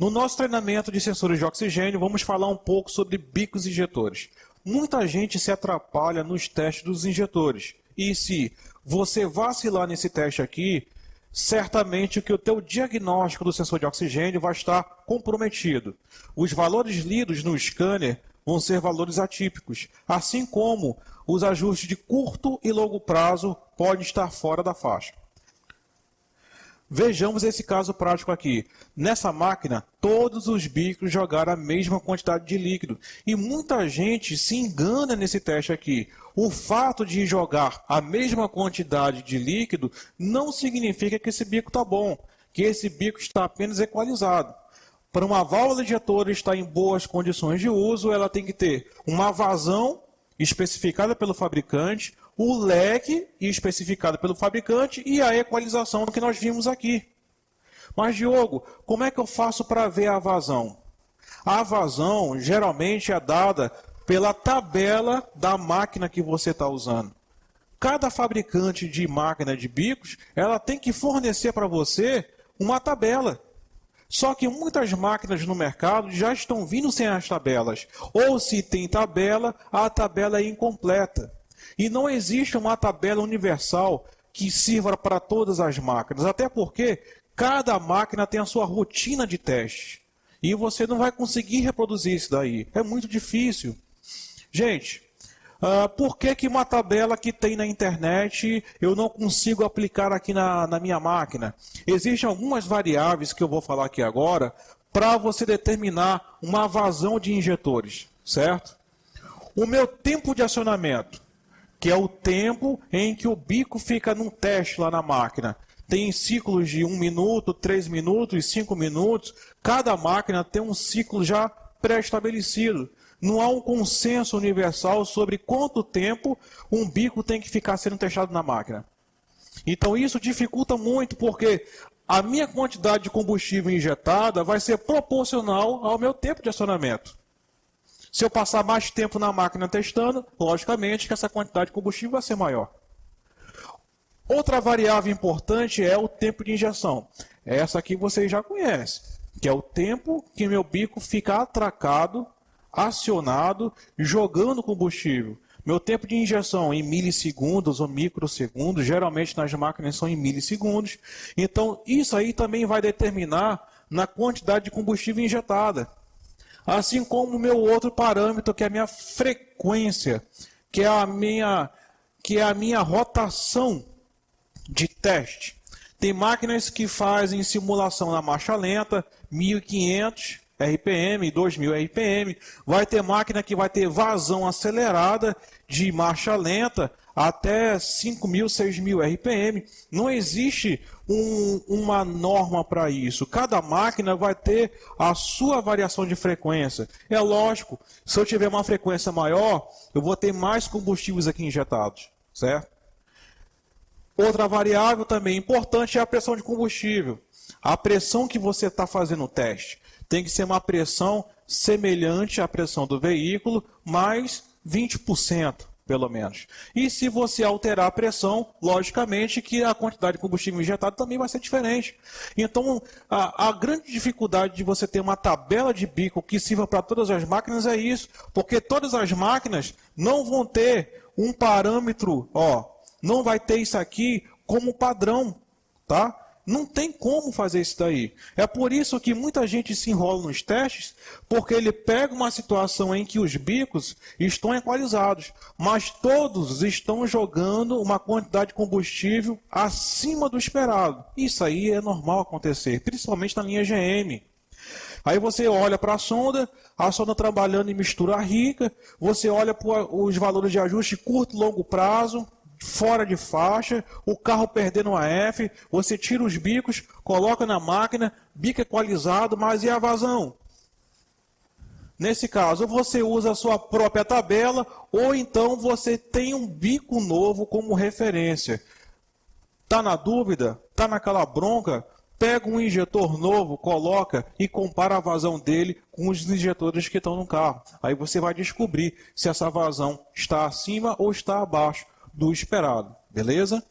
No nosso treinamento de sensores de oxigênio, vamos falar um pouco sobre bicos injetores. Muita gente se atrapalha nos testes dos injetores. E se você vacilar nesse teste aqui, certamente que o teu diagnóstico do sensor de oxigênio vai estar comprometido. Os valores lidos no scanner vão ser valores atípicos, assim como os ajustes de curto e longo prazo podem estar fora da faixa. Vejamos esse caso prático aqui. Nessa máquina, todos os bicos jogaram a mesma quantidade de líquido. E muita gente se engana nesse teste aqui. O fato de jogar a mesma quantidade de líquido não significa que esse bico está bom, que esse bico está apenas equalizado. Para uma válvula injetora estar em boas condições de uso, ela tem que ter uma vazão especificada pelo fabricante, o leque especificado pelo fabricante e a equalização que nós vimos aqui. Mas, Diogo, como é que eu faço para ver a vazão? A vazão geralmente é dada pela tabela da máquina que você está usando. Cada fabricante de máquina de bicos, ela tem que fornecer para você uma tabela. Só que muitas máquinas no mercado já estão vindo sem as tabelas. Ou se tem tabela, a tabela é incompleta. E não existe uma tabela universal que sirva para todas as máquinas, até porque cada máquina tem a sua rotina de teste. E você não vai conseguir reproduzir isso daí. É muito difícil. Gente, por que uma tabela que tem na internet eu não consigo aplicar aqui na minha máquina? Existem algumas variáveis que eu vou falar aqui agora para você determinar uma vazão de injetores, certo? O meu tempo de acionamento, que é o tempo em que o bico fica num teste lá na máquina. Tem ciclos de 1 minuto, 3 minutos, 5 minutos. Cada máquina tem um ciclo já pré-estabelecido. Não há um consenso universal sobre quanto tempo um bico tem que ficar sendo testado na máquina. Então isso dificulta muito, porque a minha quantidade de combustível injetada vai ser proporcional ao meu tempo de acionamento. Se eu passar mais tempo na máquina testando, logicamente que essa quantidade de combustível vai ser maior. Outra variável importante é o tempo de injeção. Essa aqui vocês já conhecem, que é o tempo que meu bico fica atracado, acionado, jogando combustível. Meu tempo de injeção em milissegundos ou microsegundos, geralmente nas máquinas são em milissegundos. Então, isso aí também vai determinar na quantidade de combustível injetada. Assim como o meu outro parâmetro, que é a minha frequência, que é a minha rotação de teste. Tem máquinas que fazem simulação na marcha lenta, 1.500 RPM, 2.000 RPM. Vai ter máquina que vai ter vazão acelerada de marcha lenta até 5.000, 6.000 RPM. Não existe uma norma para isso. Cada máquina vai ter a sua variação de frequência. É lógico, se eu tiver uma frequência maior, eu vou ter mais combustíveis aqui injetados, certo? Outra variável também importante é a pressão de combustível. A pressão que você está fazendo o teste tem que ser uma pressão semelhante à pressão do veículo, mais 20%. Pelo menos. E se você alterar a pressão, logicamente que a quantidade de combustível injetado também vai ser diferente. Então, a grande dificuldade de você ter uma tabela de bico que sirva para todas as máquinas é isso, porque todas as máquinas não vão ter um parâmetro, não vai ter isso aqui como padrão, tá? Não tem como fazer isso daí. É por isso que muita gente se enrola nos testes, porque ele pega uma situação em que os bicos estão equalizados, mas todos estão jogando uma quantidade de combustível acima do esperado. Isso aí é normal acontecer, principalmente na linha GM. Aí você olha para a sonda trabalhando em mistura rica, você olha para os valores de ajuste curto e longo prazo, fora de faixa, o carro perdendo a F, você tira os bicos, coloca na máquina, bico equalizado, mas e a vazão? Nesse caso, você usa a sua própria tabela, ou então você tem um bico novo como referência. Está na dúvida? Está naquela bronca? Pega um injetor novo, coloca e compara a vazão dele com os injetores que estão no carro. Aí você vai descobrir se essa vazão está acima ou está abaixo do esperado, beleza?